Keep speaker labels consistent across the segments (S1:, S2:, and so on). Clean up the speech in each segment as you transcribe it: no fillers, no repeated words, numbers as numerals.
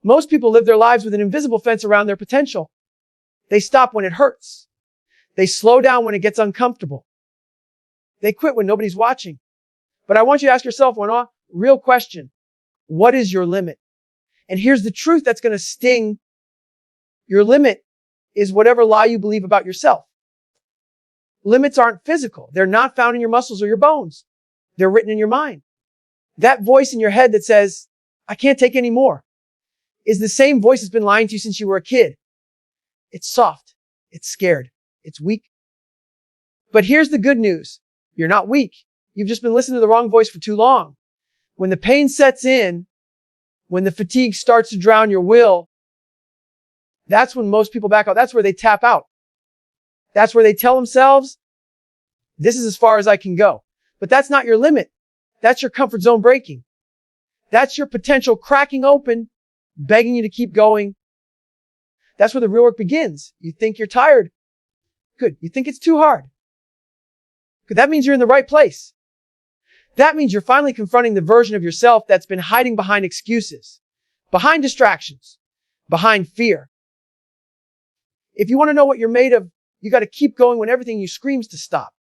S1: Most people live their lives with an invisible fence around their potential. They stop when it hurts. They slow down when it gets uncomfortable. They quit when nobody's watching. But I want you to ask yourself one real question. What is your limit? And here's the truth that's going to sting. Your limit is whatever lie you believe about yourself. Limits aren't physical. They're not found in your muscles or your bones. They're written in your mind. That voice in your head that says, I can't take any more, is the same voice that's been lying to you since you were a kid. It's soft. It's scared. It's weak. But here's the good news. You're not weak. You've just been listening to the wrong voice for too long. When the pain sets in, when the fatigue starts to drown your will, that's when most people back out. That's where they tap out. That's where they tell themselves, this is as far as I can go. But that's not your limit. That's your comfort zone breaking. That's your potential cracking open, begging you to keep going. That's where the real work begins. You think you're tired. Good. You think it's too hard. Good. That means you're in the right place. That means you're finally confronting the version of yourself that's been hiding behind excuses, behind distractions, behind fear. If you want to know what you're made of, you got to keep going when everything you screams to stop.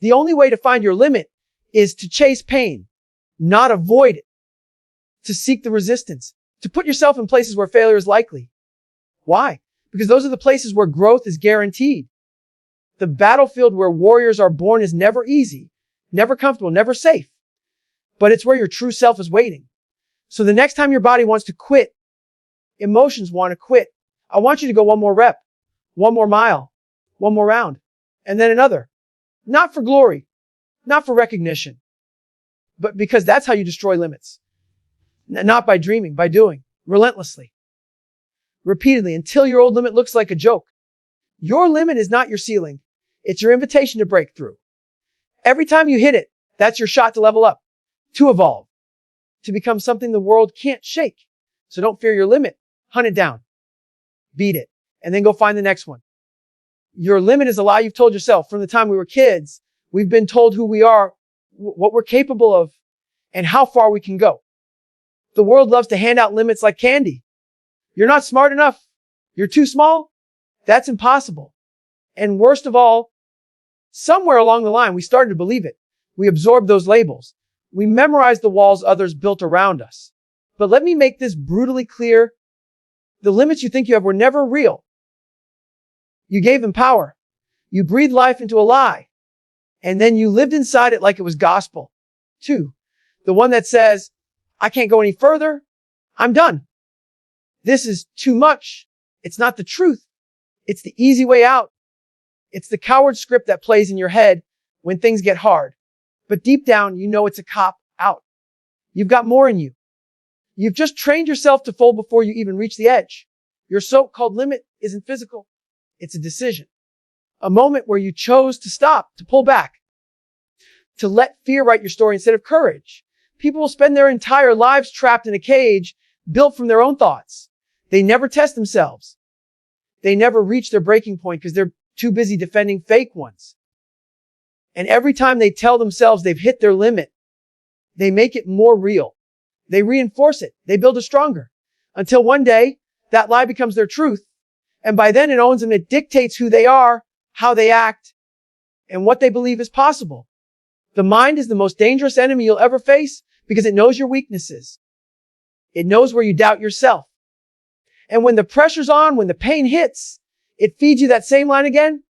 S1: The only way to find your limit is to chase pain, not avoid it, to seek the resistance, to put yourself in places where failure is likely. Why? Because those are the places where growth is guaranteed. The battlefield where warriors are born is never easy, never comfortable, never safe. But it's where your true self is waiting. So the next time your body wants to quit, emotions want to quit, I want you to go one more rep, one more mile, one more round, and then another. Not for glory, not for recognition, but because that's how you destroy limits. Not by dreaming, by doing, relentlessly, repeatedly, until your old limit looks like a joke. Your limit is not your ceiling. It's your invitation to break through. Every time you hit it, that's your shot to level up, to evolve, to become something the world can't shake. So don't fear your limit. Hunt it down. Beat it. And then go find the next one. Your limit is a lie you've told yourself. From the time we were kids, we've been told who we are, what we're capable of, and how far we can go. The world loves to hand out limits like candy. You're not smart enough. You're too small. That's impossible. And worst of all, somewhere along the line, we started to believe it. We absorbed those labels. We memorized the walls others built around us. But let me make this brutally clear. The limits you think you have were never real. You gave them power. You breathed life into a lie. And then you lived inside it like it was gospel. 2, the one that says, I can't go any further. I'm done. This is too much. It's not the truth. It's the easy way out. It's the coward script that plays in your head when things get hard. But deep down, you know it's a cop out. You've got more in you. You've just trained yourself to fold before you even reach the edge. Your so-called limit isn't physical. It's a decision. A moment where you chose to stop, to pull back, to let fear write your story instead of courage. People will spend their entire lives trapped in a cage built from their own thoughts. They never test themselves. They never reach their breaking point because they're too busy defending fake ones. And every time they tell themselves they've hit their limit, they make it more real. They reinforce it. They build it stronger until one day that lie becomes their truth. And by then it owns them. It dictates who they are, how they act, and what they believe is possible. The mind is the most dangerous enemy you'll ever face because it knows your weaknesses. It knows where you doubt yourself. And when the pressure's on, when the pain hits, it feeds you that same line again.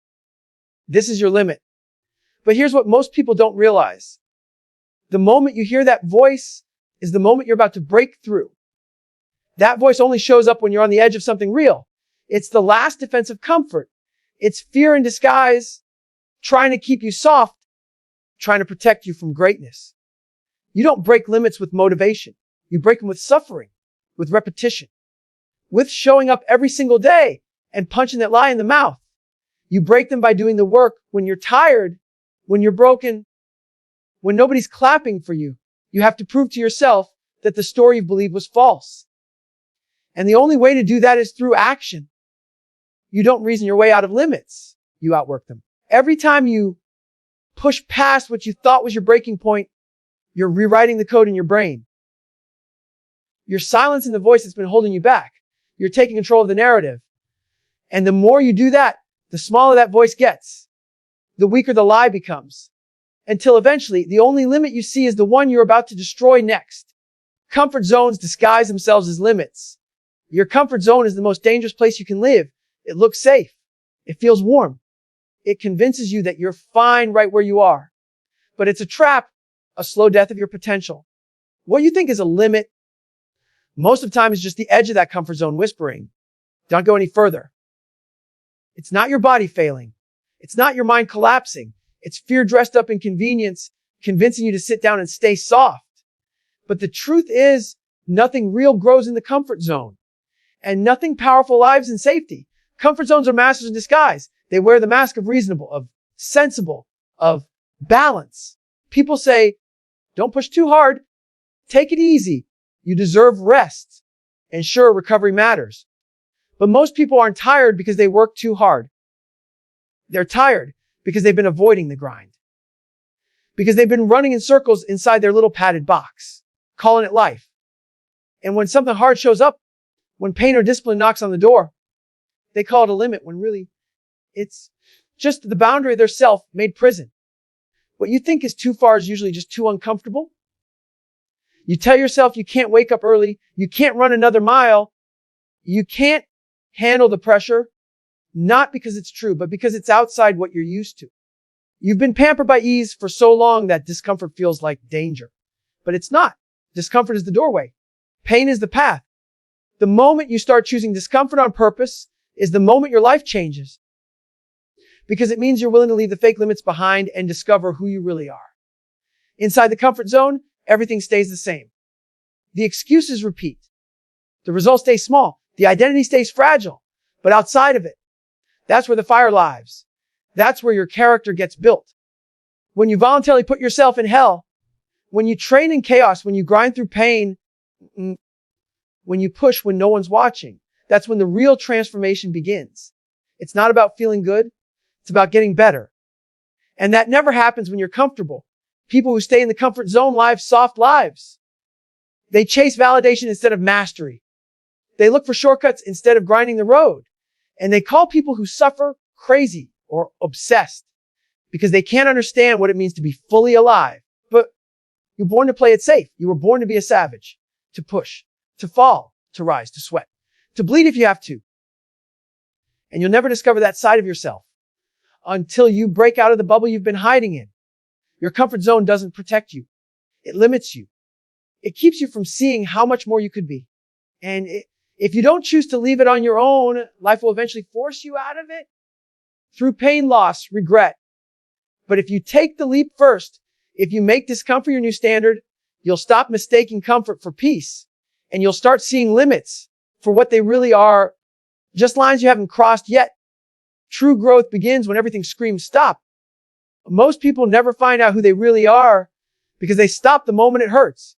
S1: This is your limit. But here's what most people don't realize. The moment you hear that voice is the moment you're about to break through. That voice only shows up when you're on the edge of something real. It's the last defense of comfort. It's fear in disguise, trying to keep you soft, trying to protect you from greatness. You don't break limits with motivation. You break them with suffering, with repetition, with showing up every single day and punching that lie in the mouth. You break them by doing the work when you're tired, when you're broken, when nobody's clapping for you. You have to prove to yourself that the story you believed was false. And the only way to do that is through action. You don't reason your way out of limits. You outwork them. Every time you push past what you thought was your breaking point, you're rewriting the code in your brain. You're silencing the voice that's been holding you back. You're taking control of the narrative. And the more you do that, the smaller that voice gets. The weaker the lie becomes. Until eventually, the only limit you see is the one you're about to destroy next. Comfort zones disguise themselves as limits. Your comfort zone is the most dangerous place you can live. It looks safe. It feels warm. It convinces you that you're fine right where you are. But it's a trap, a slow death of your potential. What you think is a limit, most of the time is just the edge of that comfort zone whispering, don't go any further. It's not your body failing. It's not your mind collapsing. It's fear dressed up in convenience, convincing you to sit down and stay soft. But the truth is, nothing real grows in the comfort zone. And nothing powerful lives in safety. Comfort zones are masters in disguise. They wear the mask of reasonable, of sensible, of balance. People say, don't push too hard. Take it easy. You deserve rest. And sure, recovery matters. But most people aren't tired because they work too hard. They're tired because they've been avoiding the grind. Because they've been running in circles inside their little padded box, calling it life. And when something hard shows up, when pain or discipline knocks on the door, they call it a limit when really it's just the boundary of their self made prison. What you think is too far is usually just too uncomfortable. You tell yourself you can't wake up early, you can't run another mile, you can't handle the pressure, not because it's true, but because it's outside what you're used to. You've been pampered by ease for so long that discomfort feels like danger. But it's not. Discomfort is the doorway. Pain is the path. The moment you start choosing discomfort on purpose is the moment your life changes. Because it means you're willing to leave the fake limits behind and discover who you really are. Inside the comfort zone, everything stays the same. The excuses repeat. The results stay small. The identity stays fragile. But outside of it, that's where the fire lives. That's where your character gets built. When you voluntarily put yourself in hell, when you train in chaos, when you grind through pain, when you push when no one's watching, that's when the real transformation begins. It's not about feeling good. It's about getting better. And that never happens when you're comfortable. People who stay in the comfort zone live soft lives. They chase validation instead of mastery. They look for shortcuts instead of grinding the road. And they call people who suffer crazy or obsessed because they can't understand what it means to be fully alive. But you're born to play it safe. You were born to be a savage, to push, to fall, to rise, to sweat, to bleed if you have to. And you'll never discover that side of yourself until you break out of the bubble you've been hiding in. Your comfort zone doesn't protect you. It limits you. It keeps you from seeing how much more you could be. And if you don't choose to leave it on your own, life will eventually force you out of it through pain, loss, regret. But if you take the leap first, if you make discomfort your new standard, you'll stop mistaking comfort for peace. And you'll start seeing limits for what they really are, just lines you haven't crossed yet. True growth begins when everything screams stop. Most people never find out who they really are because they stop the moment it hurts.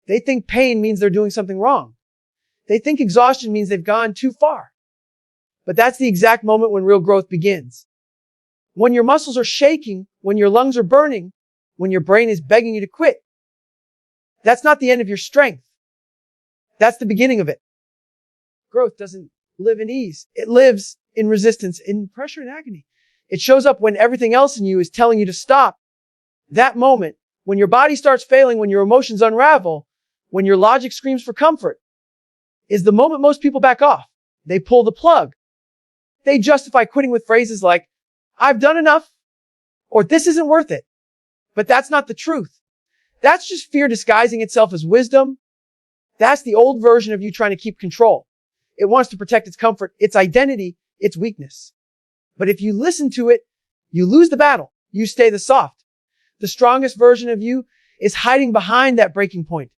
S1: They think pain means they're doing something wrong. They think exhaustion means they've gone too far. But that's the exact moment when real growth begins. When your muscles are shaking, when your lungs are burning, when your brain is begging you to quit. That's not the end of your strength. That's the beginning of it. Growth doesn't live in ease. It lives in resistance, in pressure and agony. It shows up when everything else in you is telling you to stop. That moment, when your body starts failing, when your emotions unravel, when your logic screams for comfort, is the moment most people back off. They pull the plug. They justify quitting with phrases like, I've done enough, or this isn't worth it. But that's not the truth. That's just fear disguising itself as wisdom. That's the old version of you trying to keep control. It wants to protect its comfort, its identity, its weakness. But if you listen to it, you lose the battle. You stay the soft. The strongest version of you is hiding behind that breaking point.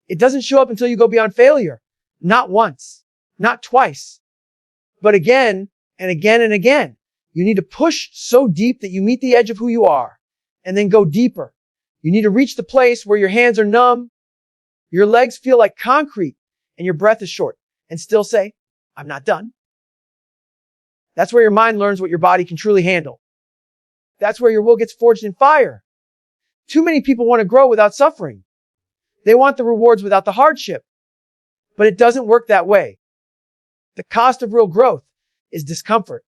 S1: It doesn't show up until you go beyond failure. Not once, not twice, but again and again and again. You need to push so deep that you meet the edge of who you are and then go deeper. You need to reach the place where your hands are numb, your legs feel like concrete, and your breath is short, and still say, I'm not done. That's where your mind learns what your body can truly handle. That's where your will gets forged in fire. Too many people want to grow without suffering. They want the rewards without the hardship. But it doesn't work that way. The cost of real growth is discomfort,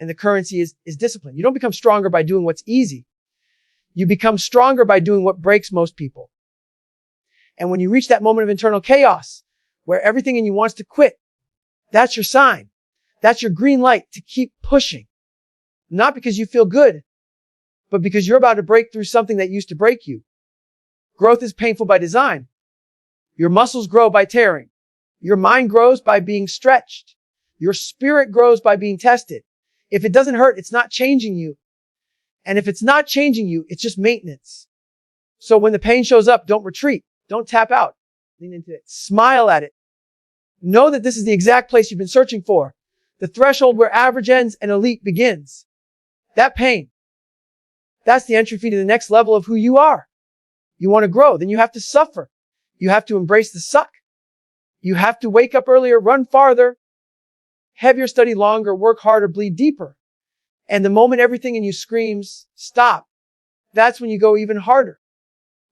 S1: and the currency is discipline. You don't become stronger by doing what's easy. You become stronger by doing what breaks most people. And when you reach that moment of internal chaos, where everything in you wants to quit, that's your sign. That's your green light to keep pushing. Not because you feel good, but because you're about to break through something that used to break you. Growth is painful by design. Your muscles grow by tearing. Your mind grows by being stretched. Your spirit grows by being tested. If it doesn't hurt, it's not changing you. And if it's not changing you, it's just maintenance. So when the pain shows up, don't retreat. Don't tap out. Lean into it. Smile at it. Know that this is the exact place you've been searching for. The threshold where average ends and elite begins. That pain. That's the entry fee to the next level of who you are. You want to grow, then you have to suffer. You have to embrace the suck. You have to wake up earlier, run farther, heavier, study longer, work harder, bleed deeper. And the moment everything in you screams, stop, that's when you go even harder.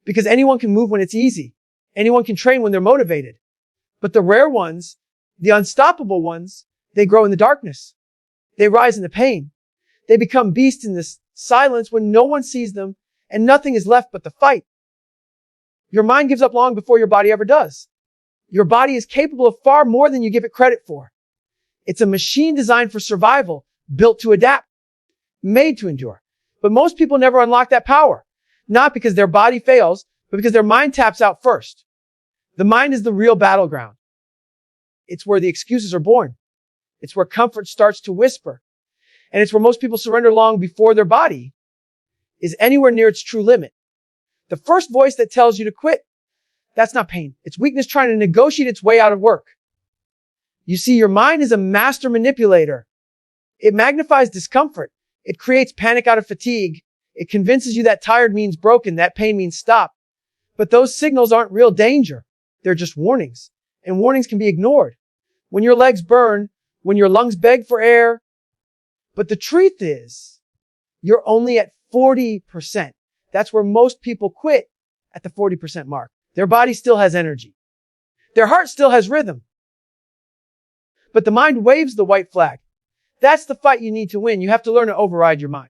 S1: Because anyone can move when it's easy. Anyone can train when they're motivated. But the rare ones, the unstoppable ones, they grow in the darkness. They rise in the pain. They become beasts in the silence when no one sees them and nothing is left but the fight. Your mind gives up long before your body ever does. Your body is capable of far more than you give it credit for. It's a machine designed for survival, built to adapt, made to endure. But most people never unlock that power. Not because their body fails, but because their mind taps out first. The mind is the real battleground. It's where the excuses are born. It's where comfort starts to whisper. And it's where most people surrender long before their body is anywhere near its true limit. The first voice that tells you to quit, that's not pain. It's weakness trying to negotiate its way out of work. You see, your mind is a master manipulator. It magnifies discomfort. It creates panic out of fatigue. It convinces you that tired means broken, that pain means stop. But those signals aren't real danger. They're just warnings. And warnings can be ignored. When your legs burn, when your lungs beg for air. But the truth is, you're only at 40%. That's where most people quit, at the 40% mark. Their body still has energy. Their heart still has rhythm. But the mind waves the white flag. That's the fight you need to win. You have to learn to override your mind.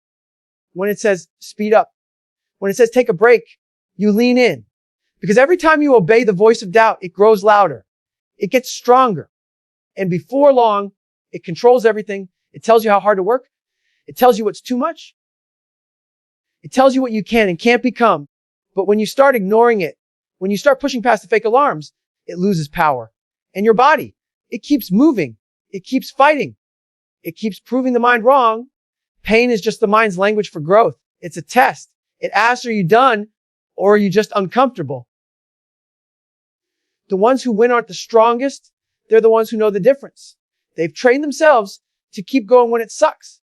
S1: When it says speed up, when it says take a break, you lean in. Because every time you obey the voice of doubt, it grows louder. It gets stronger. And before long, it controls everything. It tells you how hard to work. It tells you what's too much. It tells you what you can and can't become. But when you start ignoring it, when you start pushing past the fake alarms, it loses power. And your body, it keeps moving. It keeps fighting. It keeps proving the mind wrong. Pain is just the mind's language for growth. It's a test. It asks, are you done or are you just uncomfortable? The ones who win aren't the strongest. They're the ones who know the difference. They've trained themselves to keep going when it sucks.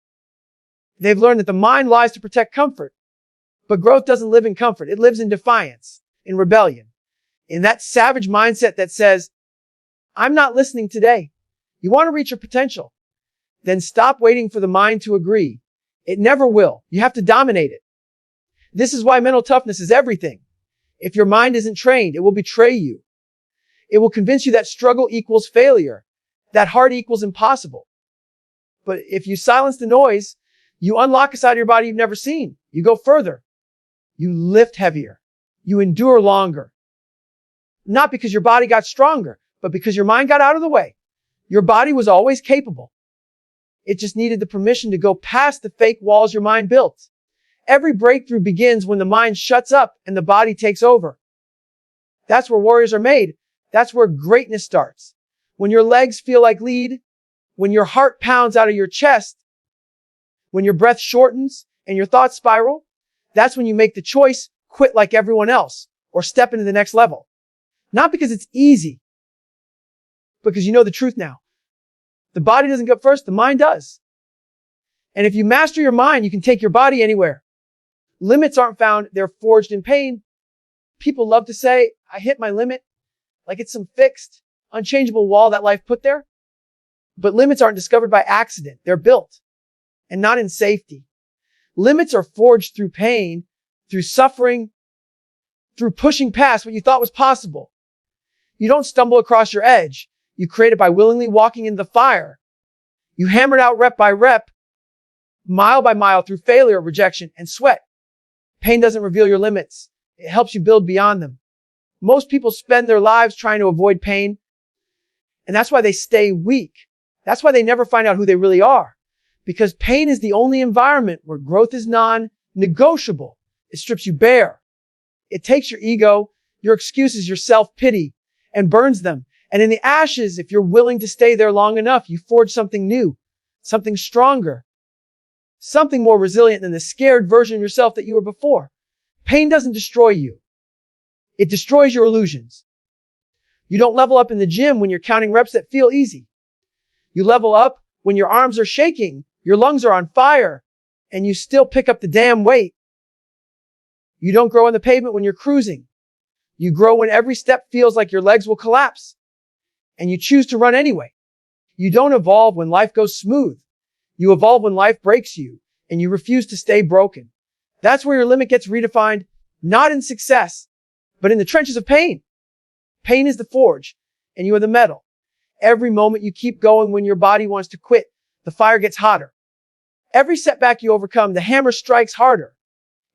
S1: They've learned that the mind lies to protect comfort. But growth doesn't live in comfort. It lives in defiance, in rebellion, in that savage mindset that says, I'm not listening today. You want to reach your potential? Then stop waiting for the mind to agree. It never will. You have to dominate it. This is why mental toughness is everything. If your mind isn't trained, it will betray you. It will convince you that struggle equals failure, that hard equals impossible. But if you silence the noise, you unlock a side of your body you've never seen. You go further. You lift heavier. You endure longer. Not because your body got stronger, but because your mind got out of the way. Your body was always capable. It just needed the permission to go past the fake walls your mind built. Every breakthrough begins when the mind shuts up and the body takes over. That's where warriors are made. That's where greatness starts. When your legs feel like lead, when your heart pounds out of your chest, when your breath shortens and your thoughts spiral, that's when you make the choice, quit like everyone else, or step into the next level. Not because it's easy, because you know the truth now. The body doesn't go first, the mind does. And if you master your mind, you can take your body anywhere. Limits aren't found, they're forged in pain. People love to say, I hit my limit, like it's some fixed, unchangeable wall that life put there. But limits aren't discovered by accident, they're built, and not in safety. Limits are forged through pain, through suffering, through pushing past what you thought was possible. You don't stumble across your edge. You create it by willingly walking into the fire. You hammer it out rep by rep, mile by mile through failure, rejection, and sweat. Pain doesn't reveal your limits. It helps you build beyond them. Most people spend their lives trying to avoid pain, and that's why they stay weak. That's why they never find out who they really are. Because pain is the only environment where growth is non-negotiable. It strips you bare. It takes your ego, your excuses, your self-pity, and burns them. And in the ashes, if you're willing to stay there long enough, you forge something new, something stronger, something more resilient than the scared version of yourself that you were before. Pain doesn't destroy you. It destroys your illusions. You don't level up in the gym when you're counting reps that feel easy. You level up when your arms are shaking, your lungs are on fire, and you still pick up the damn weight. You don't grow on the pavement when you're cruising. You grow when every step feels like your legs will collapse, and you choose to run anyway. You don't evolve when life goes smooth. You evolve when life breaks you, and you refuse to stay broken. That's where your limit gets redefined, not in success, but in the trenches of pain. Pain is the forge, and you are the metal. Every moment you keep going when your body wants to quit, the fire gets hotter. Every setback you overcome, the hammer strikes harder.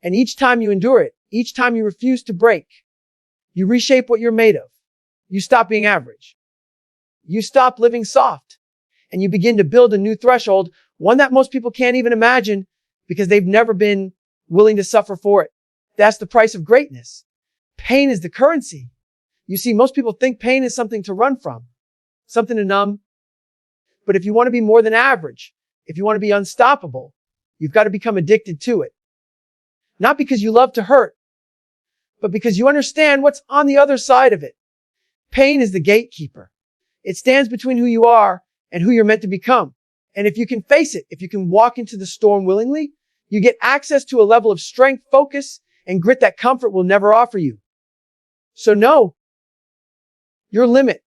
S1: And each time you endure it, each time you refuse to break, you reshape what you're made of. You stop being average. You stop living soft. And you begin to build a new threshold, one that most people can't even imagine because they've never been willing to suffer for it. That's the price of greatness. Pain is the currency. You see, most people think pain is something to run from, something to numb. But if you want to be more than average, if you want to be unstoppable, you've got to become addicted to it. Not because you love to hurt, but because you understand what's on the other side of it. Pain is the gatekeeper. It stands between who you are and who you're meant to become. And if you can face it, if you can walk into the storm willingly, you get access to a level of strength, focus, and grit that comfort will never offer you. So know your limit.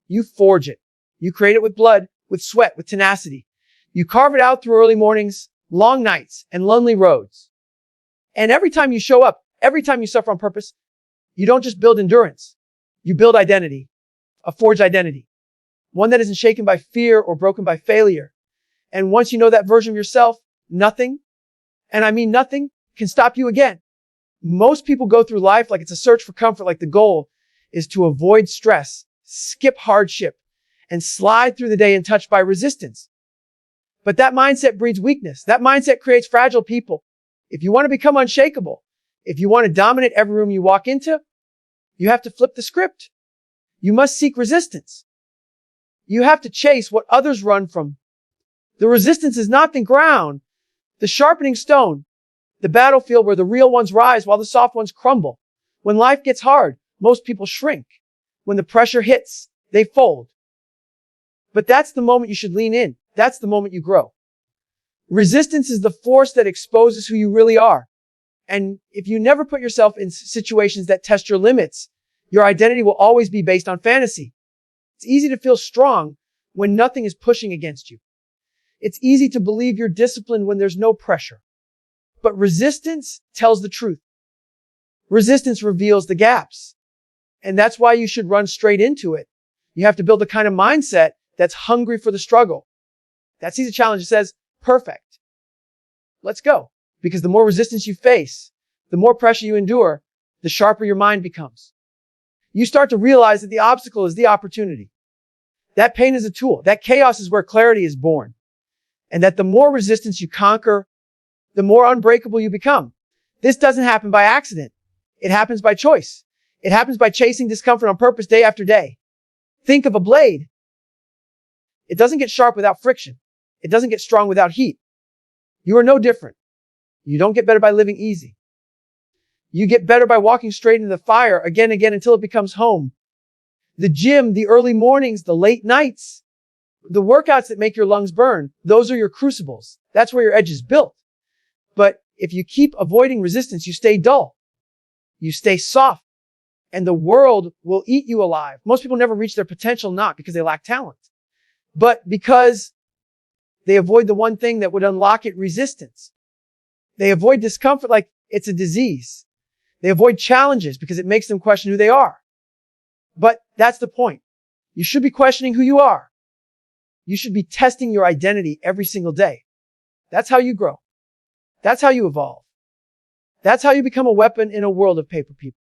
S1: You forge it. You create it with blood, with sweat, with tenacity. You carve it out through early mornings, long nights, and lonely roads. And every time you show up, every time you suffer on purpose, you don't just build endurance. You build identity, a forged identity, one that isn't shaken by fear or broken by failure. And once you know that version of yourself, nothing, and I mean nothing, can stop you again. Most people go through life like it's a search for comfort, like the goal is to avoid stress, skip hardship, and slide through the day untouched by resistance. But that mindset breeds weakness. That mindset creates fragile people. If you want to become unshakable, if you want to dominate every room you walk into, you have to flip the script. You must seek resistance. You have to chase what others run from. The resistance is not the ground, the sharpening stone, the battlefield where the real ones rise while the soft ones crumble. When life gets hard, most people shrink. When the pressure hits, they fold. But that's the moment you should lean in. That's the moment you grow. Resistance is the force that exposes who you really are. And if you never put yourself in situations that test your limits, your identity will always be based on fantasy. It's easy to feel strong when nothing is pushing against you. It's easy to believe you're disciplined when there's no pressure. But resistance tells the truth. Resistance reveals the gaps. And that's why you should run straight into it. You have to build a kind of mindset that's hungry for the struggle. That sees a challenge that says, perfect. Let's go. Because the more resistance you face, the more pressure you endure, the sharper your mind becomes. You start to realize that the obstacle is the opportunity. That pain is a tool. That chaos is where clarity is born. And that the more resistance you conquer, the more unbreakable you become. This doesn't happen by accident. It happens by choice. It happens by chasing discomfort on purpose day after day. Think of a blade. It doesn't get sharp without friction. It doesn't get strong without heat. You are no different. You don't get better by living easy. You get better by walking straight into the fire again and again until it becomes home. The gym, the early mornings, the late nights, the workouts that make your lungs burn, those are your crucibles. That's where your edge is built. But if you keep avoiding resistance, you stay dull. You stay soft. And the world will eat you alive. Most people never reach their potential, not because they lack talent, but because they avoid the one thing that would unlock it, resistance. They avoid discomfort like it's a disease. They avoid challenges because it makes them question who they are. But that's the point. You should be questioning who you are. You should be testing your identity every single day. That's how you grow. That's how you evolve. That's how you become a weapon in a world of paper people.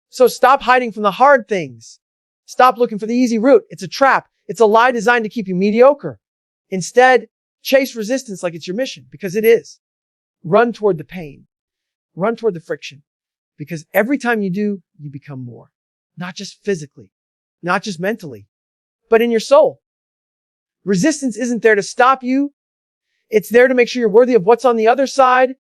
S1: So stop hiding from the hard things. Stop looking for the easy route. It's a trap. It's a lie designed to keep you mediocre. Instead, chase resistance like it's your mission, because it is. Run toward the pain. Run toward the friction. Because every time you do, you become more. Not just physically, not just mentally, but in your soul. Resistance isn't there to stop you. It's there to make sure you're worthy of what's on the other side.